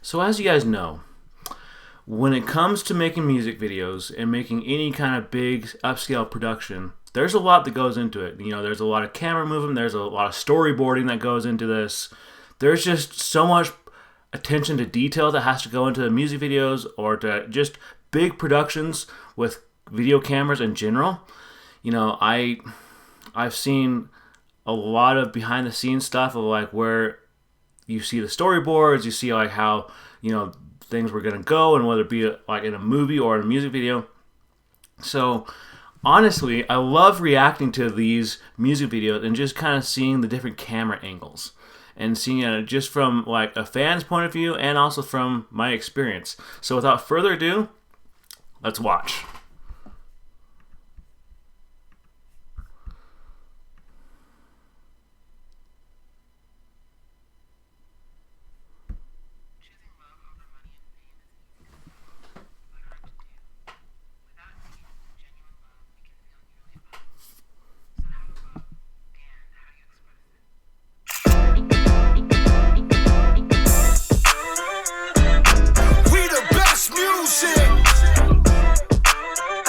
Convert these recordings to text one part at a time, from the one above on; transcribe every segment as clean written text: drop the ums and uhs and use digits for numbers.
So as you guys know, when it comes to making music videos and making any kind of big upscale production, there's a lot that goes into it. You know, there's a lot of camera movement, there's a lot of storyboarding that goes into this. There's just so much attention to detail that has to go into the music videos or to just big productions with video cameras in general. You know, I've seen a lot of behind the scenes stuff of like where you see the storyboards, you see like how, you know, things were going to go and whether it be like in a movie or in a music video. So honestly, I love reacting to these music videos and just kind of seeing the different camera angles and seeing it just from like a fan's point of view and also from my experience. So without further ado, let's watch.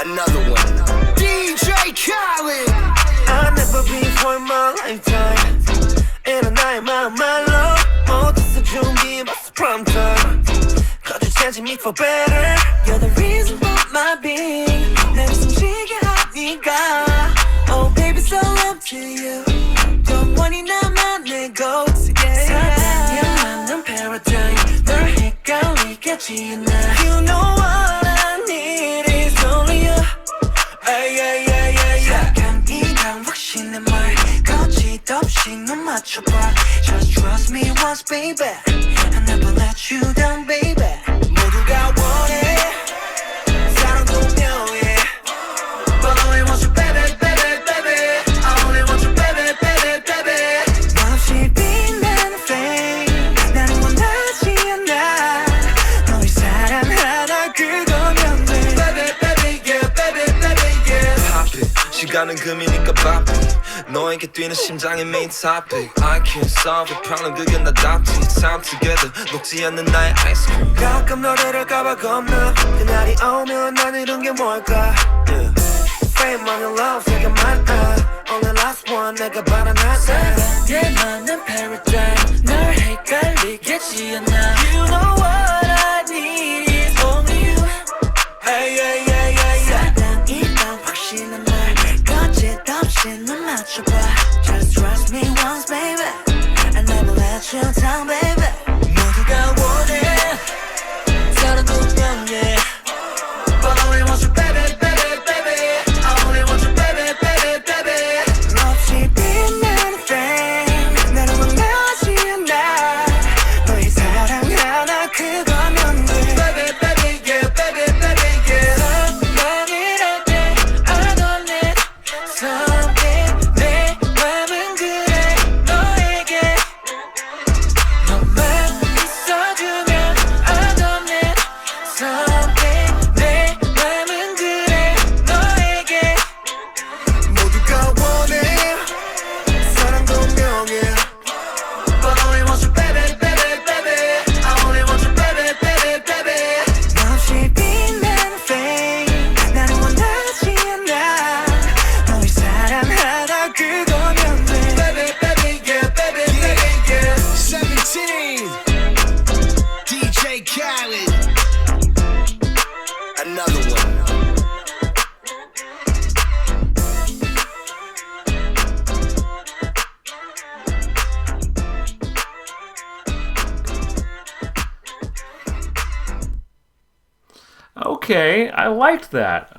Another one. DJ Khaled. I've never been for my lifetime. And I am my love. This is a 준비, my prime time. Cause you changing me for better. You're the reason for my being. 날 숨쉬게 하니까. Oh baby, so up to you. 영원히 나만 내 go-to. 사랑은 paradigm. 널 헷갈리겠지 않아. You know what I need is only you. 사랑이란 확신의 말 거짓 없이 넌 맞춰봐. Just trust me once baby. I'll never let you down baby. 모두가 원해 사랑도 명예. But I only want you baby baby baby. I only want you baby baby baby. 없이 빛나는 flame 나는 원하지 않아. 너의 사랑 하나 그거면 돼. Baby baby yeah baby baby yeah. Pop it 시간은 금이니까 바삐 너에게 뛰는 심장의 main topic. I can't solve the problem 그게 나 답지. Time together 녹지 않는 나의 ice cream. 가끔 너를 할까봐 겁나. 그날이 오면 난 이룬 게 뭘까. Fame on your love 되게 많아. Only last one 내가 바라는 사랑에 많은 paradigm 널 헷갈리겠지 않아. You know what I need is only you. Hey yeah yeah yeah yeah. 사랑이란 확신의 말 거짓 없이 넌 맞춰봐. Just trust me once baby. I'll never let you down baby. 모두가 원해 사랑도 명예. But I only want you baby baby baby. I only want you baby baby baby. 없이 빛나는 flame 나는 원하지 않아. 너의 사랑 하나 그거면 돼. Baby baby yeah baby baby yeah. 사랑을 할 때 I don't need something. 내 맘은 그래 너에게 너만 있어주면 I don't need something. 내 맘은 그래 너에게 모두가 원해 사랑도 명예. But I only want you baby baby baby. I only want you baby baby baby. 없이 빛나는 flame 나는 원하지 않아. 너의 사랑 하나 그거면 돼. Baby baby yeah baby baby yeah. 17 DJ Khaled. Another one. Okay, I liked that.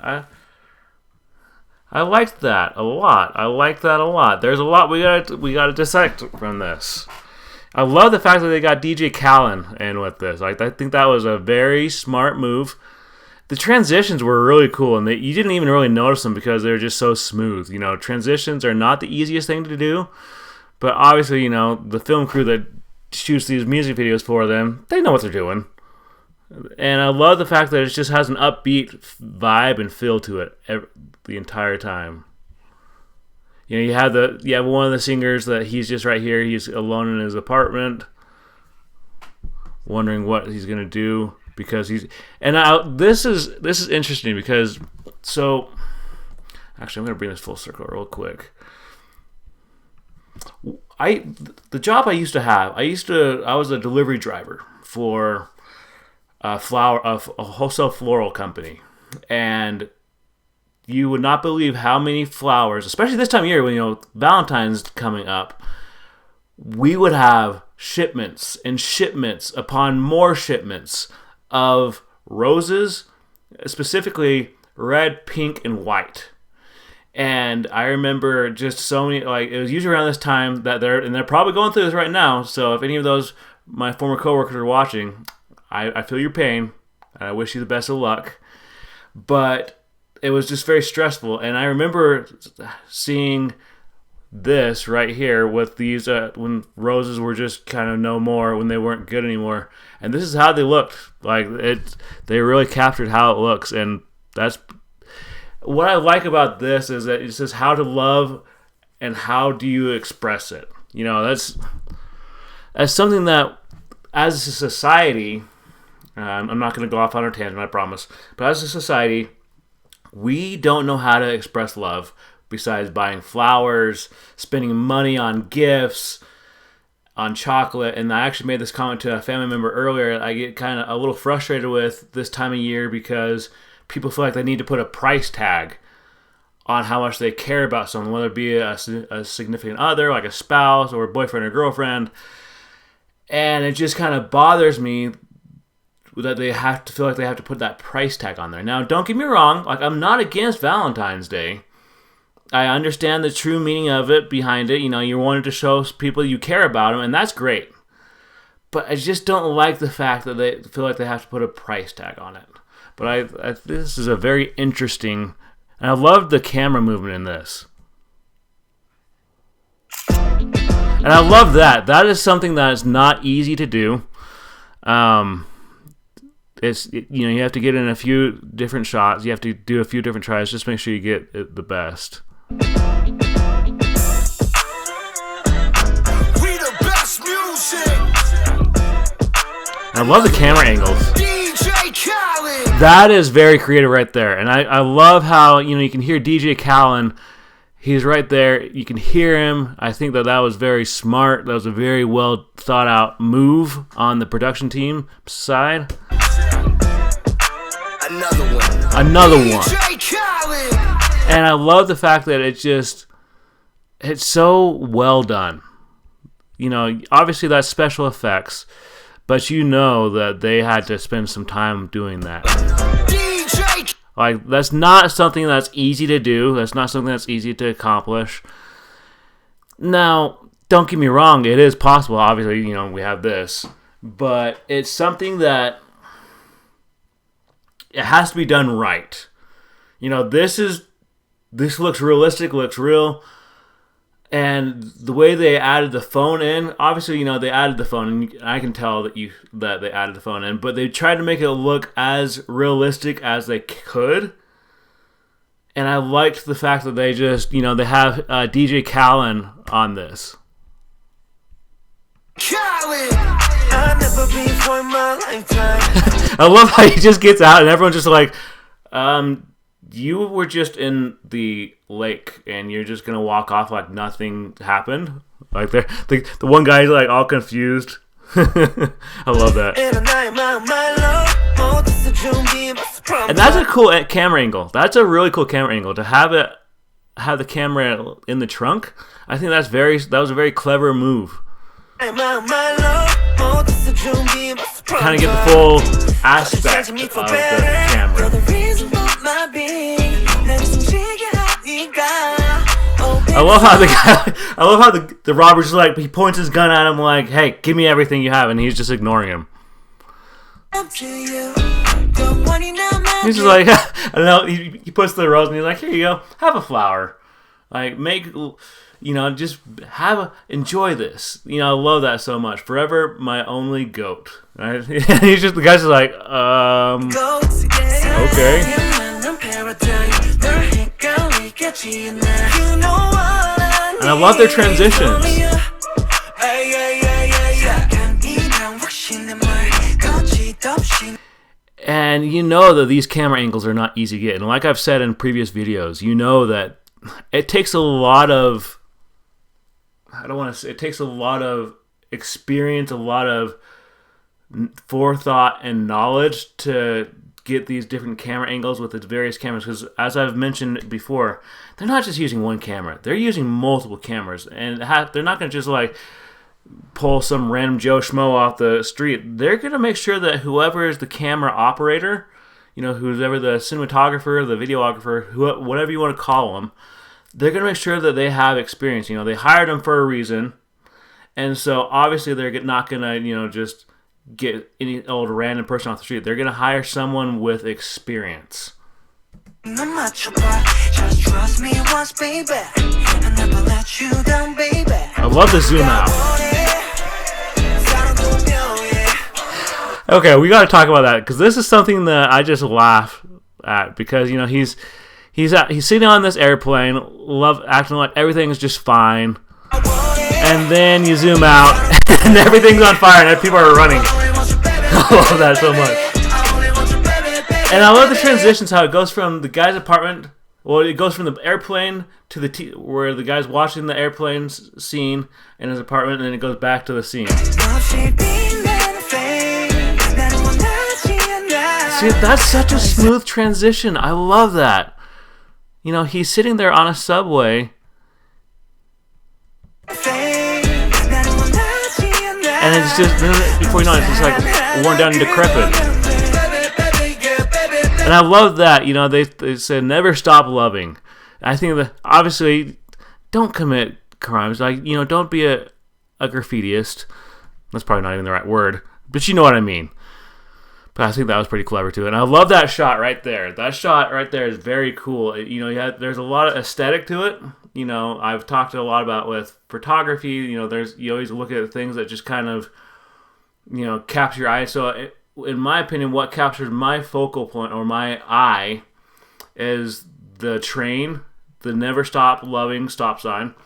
I liked that a lot. I liked that a lot. There's a lot we gotta dissect from this. I love the fact that they got DJ Khaled in with this. Like, I think that was a very smart move. The transitions were really cool, and you didn't even really notice them because they're just so smooth. You know, transitions are not the easiest thing to do, but obviously, you know, the film crew that shoots these music videos for them, they know what they're doing. And I love the fact that it just has an upbeat vibe and feel to it the entire time. You know, you have one of the singers that he's just right here. He's alone in his apartment. wondering what he's gonna do because he's. And this is interesting because so. Actually, I'm gonna bring this full circle real quick. The job I used to have, I was a delivery driver for a wholesale floral company, and you would not believe how many flowers, especially this time of year when Valentine's coming up, we would have shipments and shipments upon more shipments of roses, specifically red, pink, and white. And I remember just so many, like, it was usually around this time that they're probably going through this right now. So if any of those, my former coworkers are watching, I feel your pain. And I wish you the best of luck. But it was just very stressful. And I remember seeing this right here with these, when roses were just kind of no more, when they weren't good anymore. And this is how they looked. Like, they really captured how it looks. And that's... What I like about this is that it says how to love and how do you express it. That's something that as a society, I'm not going to go off on a tangent, I promise, but as a society, we don't know how to express love besides buying flowers, spending money on gifts, on chocolate. And I actually made this comment to a family member earlier. I get kind of a little frustrated with this time of year because people feel like they need to put a price tag on how much they care about someone, whether it be a significant other, like a spouse or a boyfriend or girlfriend. And it just kind of bothers me that they have to feel like they have to put that price tag on there. Now, don't get me wrong. Like, I'm not against Valentine's Day. I understand the true meaning of it behind it. You wanted to show people you care about them, and that's great. But I just don't like the fact that they feel like they have to put a price tag on it. But this is a very interesting, and I love the camera movement in this. And I love that. That is something that is not easy to do. You have to get in a few different shots. You have to do a few different tries. Just make sure you get it the best. We the best music. I love the camera angles. DJ Khaled. That is very creative right there. And I love how, you can hear DJ Khaled. He's right there. You can hear him. I think that was very smart. That was a very well thought out move on the production team side. Another one. And I love the fact that it's so well done. Obviously that's special effects. But that they had to spend some time doing that. Like, that's not something that's easy to do. That's not something that's easy to accomplish. Now, don't get me wrong. It is possible. Obviously, we have this. But it's something that it has to be done right. This looks realistic, looks real. And the way they added the phone in, obviously, they added the phone, and I can tell that they added the phone in, but they tried to make it look as realistic as they could. And I liked the fact that they just, they have DJ Khaled on this. I'll never be for my lifetime. I love how he just gets out, and everyone's just like, you were just in the lake and you're just gonna walk off like nothing happened. Like the one guy's like all confused. I love that. And that's a cool camera angle. That's a really cool camera angle to have the camera in the trunk. I think that was a very clever move. Kind of get the full aspect of the camera. I love how the robber's like, he points his gun at him like, hey, give me everything you have, and he's just ignoring him. He's just like, I don't know, he puts the rose and he's like, here you go, have a flower. Like, just enjoy this. I love that so much. Forever my only goat. Right? He's just, the guy's just like, okay. And I love their transitions. And you know that these camera angles are not easy to get. And like I've said in previous videos, you know that it takes a lot of, it takes a lot of experience, a lot of forethought and knowledge to get these different camera angles with the various cameras. Because as I've mentioned before, they're not just using one camera. They're using multiple cameras. And they're not going to just like pull some random Joe Schmo off the street. They're going to make sure that whoever is the camera operator, whoever the cinematographer, the videographer, whatever you want to call them, they're going to make sure that they have experience. They hired them for a reason. And so obviously they're not going to, just get any old random person off the street. They're going to hire someone with experience. I love the zoom out. Okay, we got to talk about that because this is something that I just laugh at because he's sitting on this airplane, acting like everything is just fine, and then you zoom out and everything's on fire and people are running. I love that so much. And I love the transitions, how it goes from the guy's apartment. Well, it goes from the airplane to where the guy's watching the airplane scene in his apartment, and then it goes back to the scene. See, that's such a smooth transition. I love that. He's sitting there on a subway, and it's just, before you know it, it's just like worn down and decrepit. And I love that, they said never stop loving. I think that obviously don't commit crimes. Like, don't be a graffitiist. That's probably not even the right word, but you know what I mean. But I think that was pretty clever too. And I love that shot right there. That shot right there is very cool. There's a lot of aesthetic to it. I've talked a lot about with photography. You always look at things that just kind of, capture your eye. So in my opinion, what captures my focal point or my eye is the train, the never stop loving stop sign,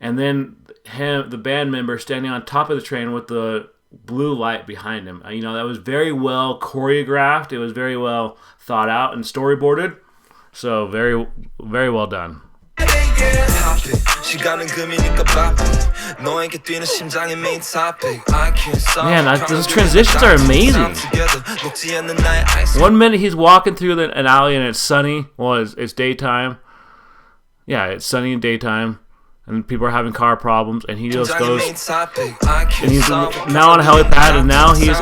and then the band member standing on top of the train with the blue light behind him. That was very well choreographed. It was very well thought out and storyboarded. So very, very well done. Man, those transitions are amazing. 1 minute he's walking through an alley and it's sunny. Well, it's daytime. Yeah, it's sunny in daytime. And people are having car problems, and he just goes, and he's now on a helipad, and now he's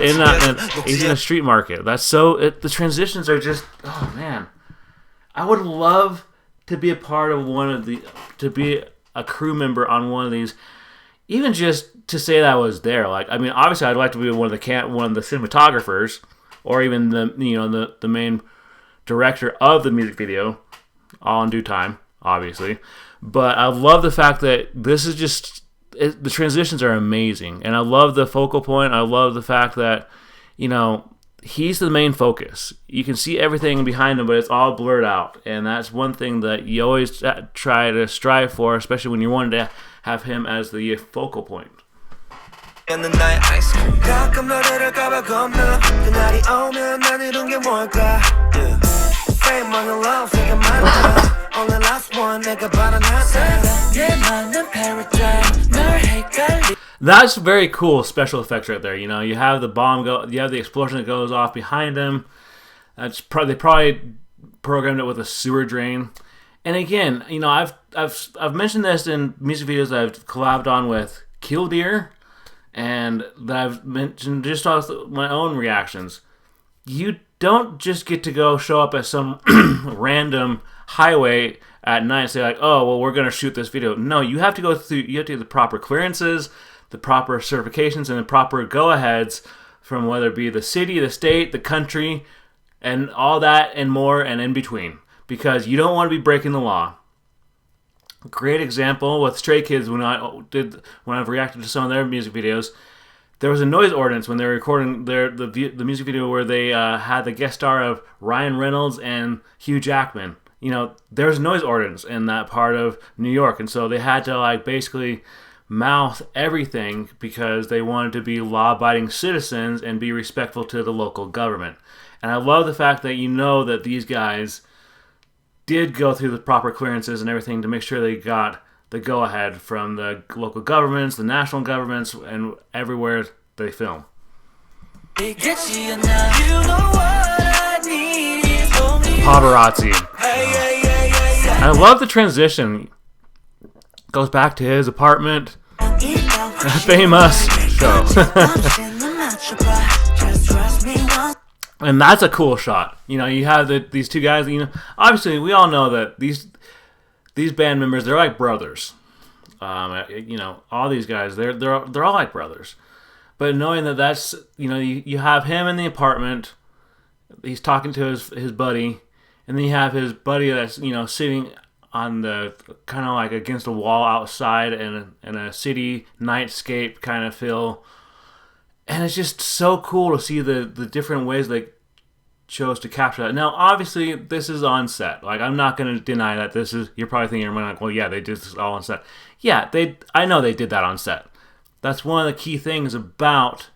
in a street market. That's the transitions are just, oh man. I would love to be a part of to be a crew member on one of these, even just to say that I was there. Like, I mean, obviously I'd like to be one of the cinematographers, or even the main director of the music video, all in due time, obviously. But I love the fact that this is just, the transitions are amazing. And I love the focal point. I love the fact that, he's the main focus. You can see everything behind him, but it's all blurred out. And that's one thing that you always try to strive for, especially when you're wanting to have him as the focal point. That's very cool special effects right there. You have the bomb you have the explosion that goes off behind him. They probably programmed it with a sewer drain. And again, I've mentioned this in music videos that I've collabed on with Killdeer, and that I've mentioned just off my own reactions. You don't just get to go show up at some random highway at night and say like, oh, well, we're going to shoot this video. No, you have to go through, you have to get the proper clearances, the proper certifications, and the proper go-aheads from whether it be the city, the state, the country, and all that and more and in between. Because you don't want to be breaking the law. A great example with Stray Kids, when I've reacted to some of their music videos, there was a noise ordinance when they were recording the music video where they had the guest star of Ryan Reynolds and Hugh Jackman. There's noise ordinance in that part of New York, and so they had to basically mouth everything because they wanted to be law-abiding citizens and be respectful to the local government. And I love the fact that that these guys did go through the proper clearances and everything to make sure they got the go-ahead from the local governments, the national governments, and everywhere they film. Paparazzi. I love the transition. Goes back to his apartment. Famous show. And that's a cool shot. You have these two guys. Obviously we all know that these band members, they're like brothers. All these guys, they're all like brothers. But knowing that's you have him in the apartment, he's talking to his buddy, and then you have his buddy that's sitting on the kind of like against a wall outside in a city nightscape kind of feel. And it's just so cool to see the different ways they chose to capture that. Now, obviously, this is on set. Like, I'm not going to deny that this is... You're probably thinking in your mind, like, well, yeah, they did this all on set. Yeah, I know they did that on set. That's one of the key things about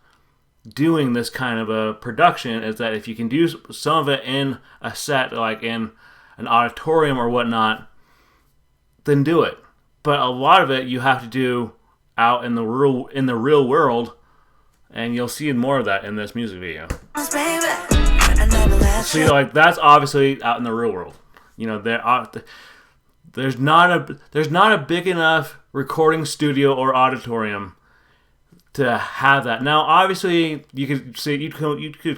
doing this kind of a production, is that if you can do some of it in a set, like in an auditorium or whatnot, then do it. But a lot of it you have to do out in the real world, and you'll see more of that in this music video. So that's obviously out in the real world. There's not a big enough recording studio or auditorium to have that. Now, obviously, you could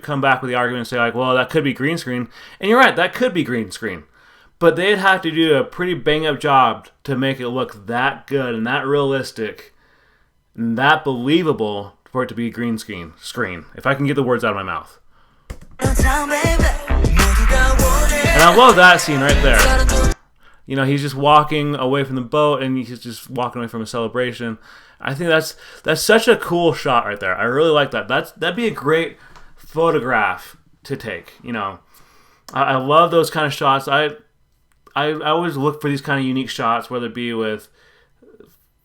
come back with the argument and say, like, well, that could be green screen, and you're right, that could be green screen. But they'd have to do a pretty bang-up job to make it look that good and that realistic and that believable for it to be green screen, if I can get the words out of my mouth. And I love that scene right there. He's just walking away from the boat, and he's just walking away from a celebration. I think that's such a cool shot right there. I really like that. That'd be a great photograph to take. I love those kind of shots. I always look for these kind of unique shots, whether it be with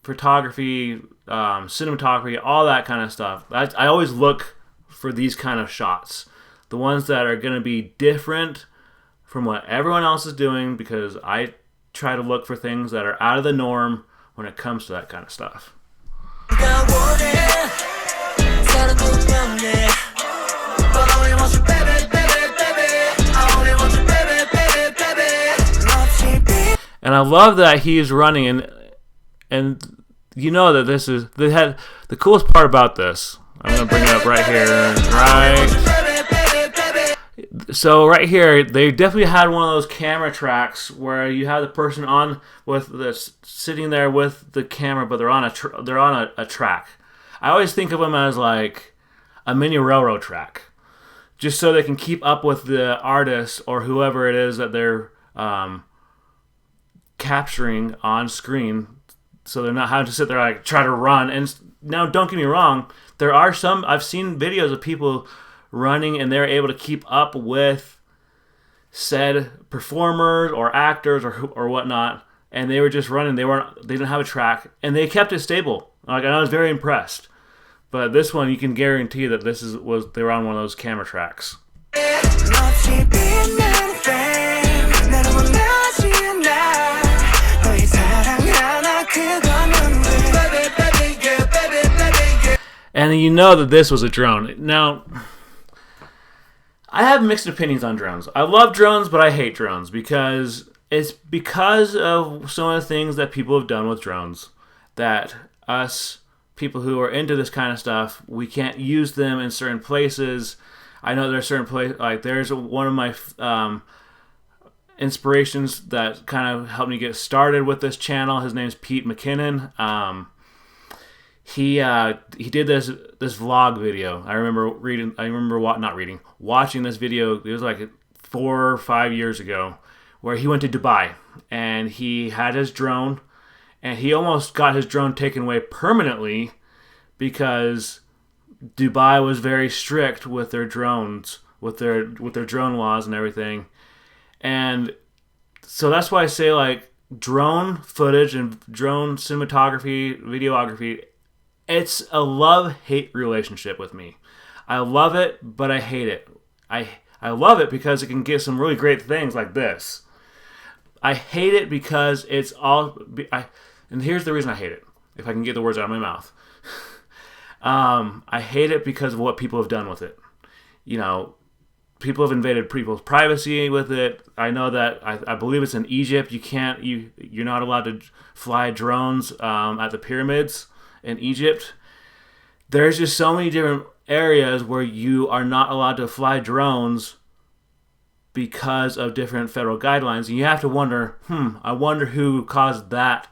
photography, cinematography, all that kind of stuff. I always look for these kind of shots. The ones that are going to be different from what everyone else is doing, because I try to look for things that are out of the norm when it comes to that kind of stuff. And I love that he's running, and that this is the coolest part about this. I'm gonna bring it up right here, right. So right here, they definitely had one of those camera tracks where you have the person on with this sitting there with the camera, but they're on a track. I always think of them as like a mini railroad track, just so they can keep up with the artist or whoever it is that they're capturing on screen, so they're not having to sit there like try to run. And now, don't get me wrong, there are some, I've seen videos of people running and they're able to keep up with said performers or actors or whatnot, and they were just running. They didn't have a track, and they kept it stable. Like, I was very impressed. But this one, you can guarantee that they were on one of those camera tracks. And that this was a drone. Now, I have mixed opinions on drones. I love drones, but I hate drones because of some of the things that people have done with drones that us people who are into this kind of stuff, we can't use them in certain places. I know there's certain places, like there's one of my inspirations that kind of helped me get started with this channel. His name's Pete McKinnon. He did this vlog video. I remember watching this video. It was like 4 or 5 years ago, where he went to Dubai and he had his drone, and he almost got his drone taken away permanently because Dubai was very strict with their drones, with their drone laws and everything. And so that's why I say, like, drone footage and drone cinematography, videography, it's a love-hate relationship with me. I love it, but I hate it. I love it because it can get some really great things like this. I hate it because it's all... and here's the reason I hate it, if I can get the words out of my mouth. I hate it because of what people have done with it. You know, people have invaded people's privacy with it. I know that I believe it's in Egypt. You're not allowed to fly drones at the pyramids in Egypt. There's just so many different areas where you are not allowed to fly drones because of different federal guidelines. And you have to wonder, I wonder who caused that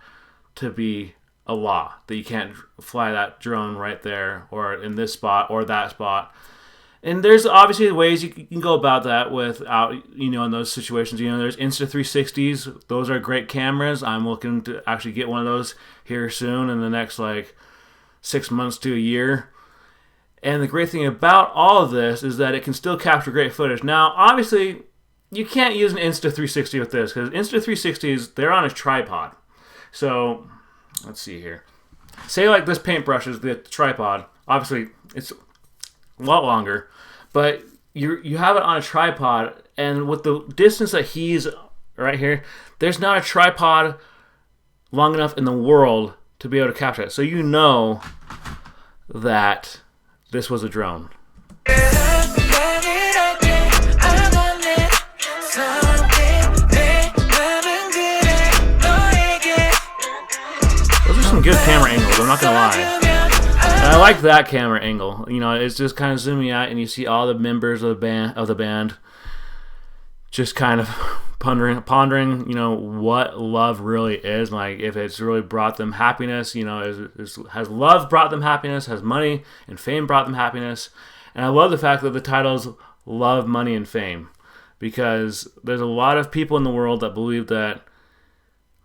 to be a law, that you can't fly that drone right there or in this spot or that spot. And there's obviously ways you can go about that without, in those situations. There's Insta360s. Those are great cameras. I'm looking to actually get one of those here soon in the next 6 months to a year. And the great thing about all of this is that it can still capture great footage. Now, obviously, you can't use an Insta360 with this because Insta360s, they're on a tripod. So, let's see here. Say this paintbrush is the tripod. Obviously, it's a lot longer, but you have it on a tripod, and with the distance that he's right here, there's not a tripod long enough in the world to be able to capture it. So you know that this was a drone. Those are some good camera angles, I'm not gonna lie. And I like that camera angle. It's just kind of zooming out, and you see all the members of the band just kind of pondering, what love really is. If it's really brought them happiness. Has love brought them happiness? Has money and fame brought them happiness? And I love the fact that the title's Love, Money, and Fame, because there's a lot of people in the world that believe that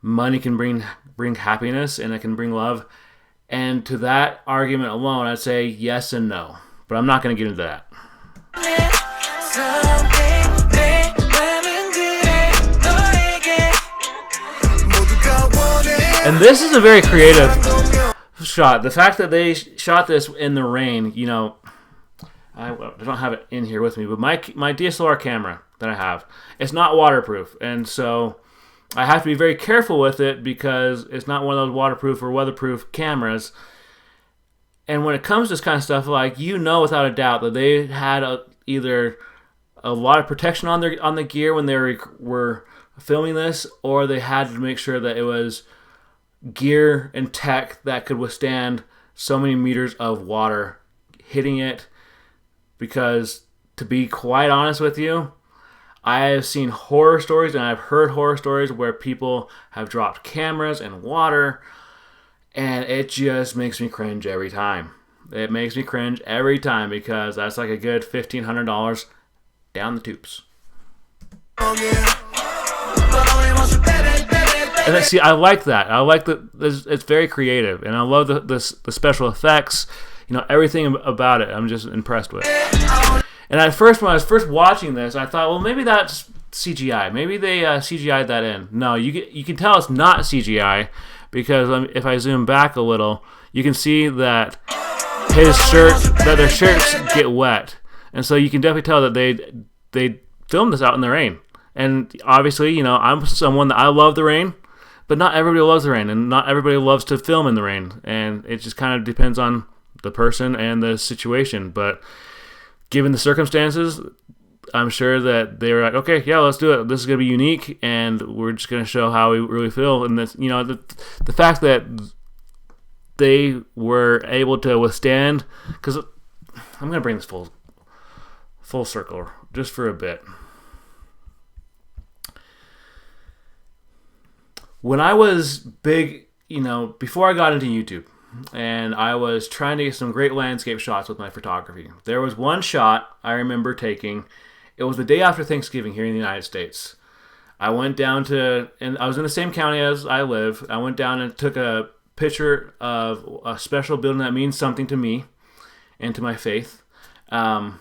money can bring happiness and it can bring love. And to that argument alone, I'd say yes and no. But I'm not going to get into that. And this is a very creative shot. The fact that they shot this in the rain, I don't have it in here with me, but my DSLR camera that I have, it's not waterproof. And so I have to be very careful with it because it's not one of those waterproof or weatherproof cameras. And when it comes to this kind of stuff, without a doubt that they had either a lot of protection on the gear when they were filming this, or they had to make sure that it was gear and tech that could withstand so many meters of water hitting it. Because to be quite honest with you, I have seen horror stories and I've heard horror stories where people have dropped cameras in water, and it just makes me cringe every time. It makes me cringe every time because that's a good $1,500 down the tubes. And then, see, I like that. I like that it's very creative, and I love the special effects. Everything about it I'm just impressed with. And at first, when I was first watching this, I thought, well, maybe that's CGI. Maybe they CGI'd that in. No, you can tell it's not CGI because if I zoom back a little, you can see that their shirts get wet, and so you can definitely tell that they filmed this out in the rain. And obviously, I'm someone that I love the rain, but not everybody loves the rain, and not everybody loves to film in the rain, and it just kind of depends on the person and the situation. But given the circumstances, I'm sure that they were like, okay, yeah, let's do it. This is going to be unique, and we're just going to show how we really feel. And this, the fact that they were able to withstand, because I'm going to bring this full circle just for a bit. When I was big, before I got into YouTube, and I was trying to get some great landscape shots with my photography, there was one shot I remember taking. It was the day after Thanksgiving here in the United States. I went down and I was in the same county as I live. I went down and took a picture of a special building that means something to me and to my faith. But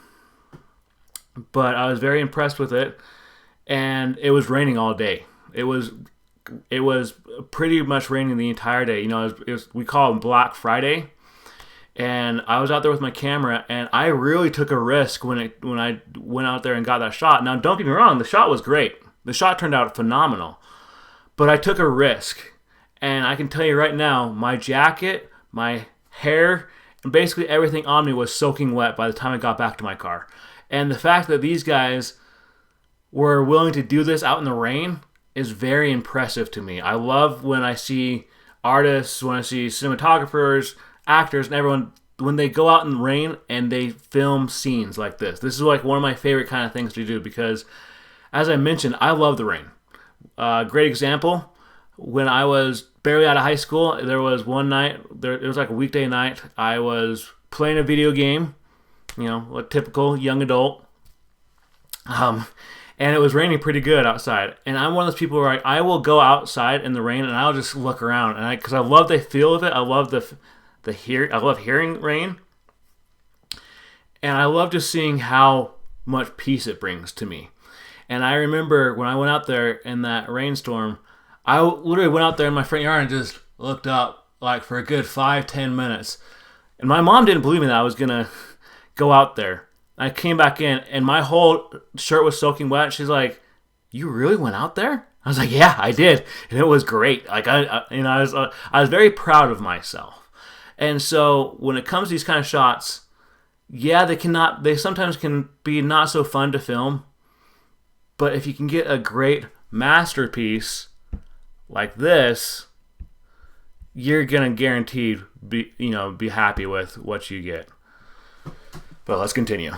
I was very impressed with it, and it was raining all day. It was it was pretty much raining the entire day. You know, we call it Black Friday. And I was out there with my camera, and I really took a risk when I went out there and got that shot. Now, don't get me wrong, the shot was great. The shot turned out phenomenal. But I took a risk. And I can tell you right now, my jacket, my hair, and basically everything on me was soaking wet by the time I got back to my car. And the fact that these guys were willing to do this out in the rain is very impressive to me. I love when I see artists, when I see cinematographers, actors, and everyone, when they go out in the rain and they film scenes like this. This is like one of my favorite kind of things to do because, as I mentioned, I love the rain. Great example, when I was barely out of high school, there was one night, it was like a weekday night, I was playing a video game, you know, a typical young adult, and it was raining pretty good outside. And I'm one of those people where I will go outside in the rain and I'll just look around, and because I love the feel of it, I love I love hearing rain, and I love just seeing how much peace it brings to me. And I remember when I went out there in that rainstorm, I literally went out there in my front yard and just looked up like for a good 5-10 minutes. And my mom didn't believe me that I was gonna go out there. I came back in and my whole shirt was soaking wet. She's like, "You really went out there?" I was like, "Yeah, I did, and it was great." Like I was very proud of myself. And so when it comes to these kind of shots, yeah, they sometimes can be not so fun to film. But if you can get a great masterpiece like this, you're gonna guaranteed be happy with what you get. But let's continue.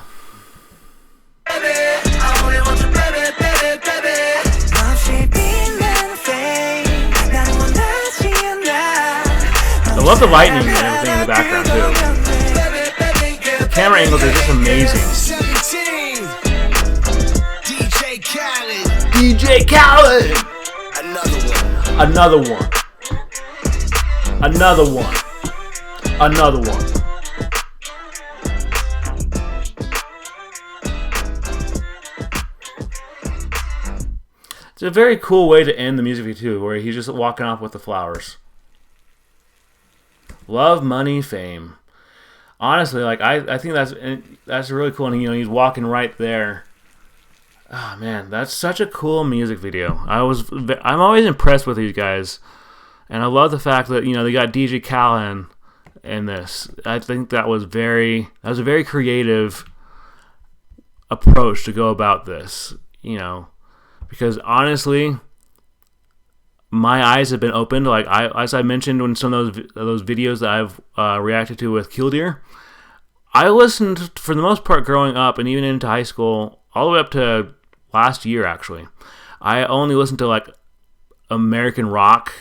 I love the lightning and everything in the background too. The camera angles are just amazing. DJ Khaled! Another one. Another one. Another one. It's a very cool way to end the music video too, where he's just walking off with the flowers. Love, money, fame. Honestly, like I think that's really cool, and he's walking right there. Oh man, that's such a cool music video. I'm always impressed with these guys, and I love the fact that they got DJ Khaled in this. I think that was a very creative approach to go about this. Because honestly, my eyes have been opened. Like as I mentioned in some of those videos that I've reacted to with Killdeer, I listened for the most part growing up and even into high school, all the way up to last year actually. I only listened to like American rock,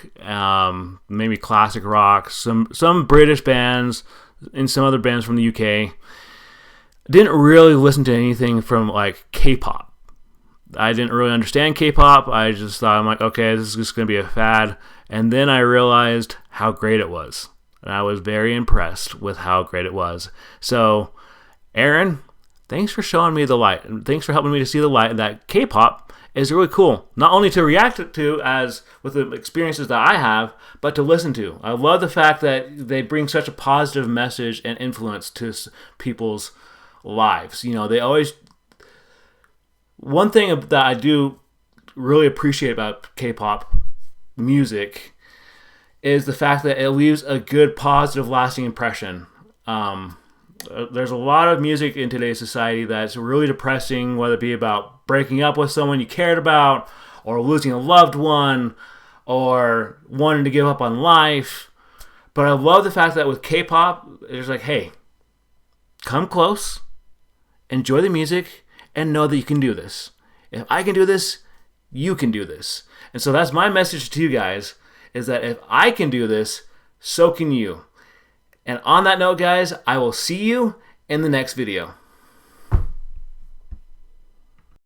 maybe classic rock, some British bands, and some other bands from the UK. Didn't really listen to anything from like K-pop. I didn't really understand K-pop. I just thought, I'm like, okay, this is just going to be a fad. And then I realized how great it was. And I was very impressed with how great it was. So, Aaron, thanks for showing me the light. And thanks for helping me to see the light. And that K-pop is really cool. Not only to react to as with the experiences that I have, but to listen to. I love the fact that they bring such a positive message and influence to people's lives. They always... One thing that I do really appreciate about K-pop music is the fact that it leaves a good, positive, lasting impression. There's a lot of music in today's society that's really depressing, whether it be about breaking up with someone you cared about, or losing a loved one, or wanting to give up on life. But I love the fact that with K-pop, it's like, hey, come close, enjoy the music, and know that you can do this. If I can do this, you can do this. And so that's my message to you guys, is that if I can do this, so can you. And on that note, guys, I will see you in the next video.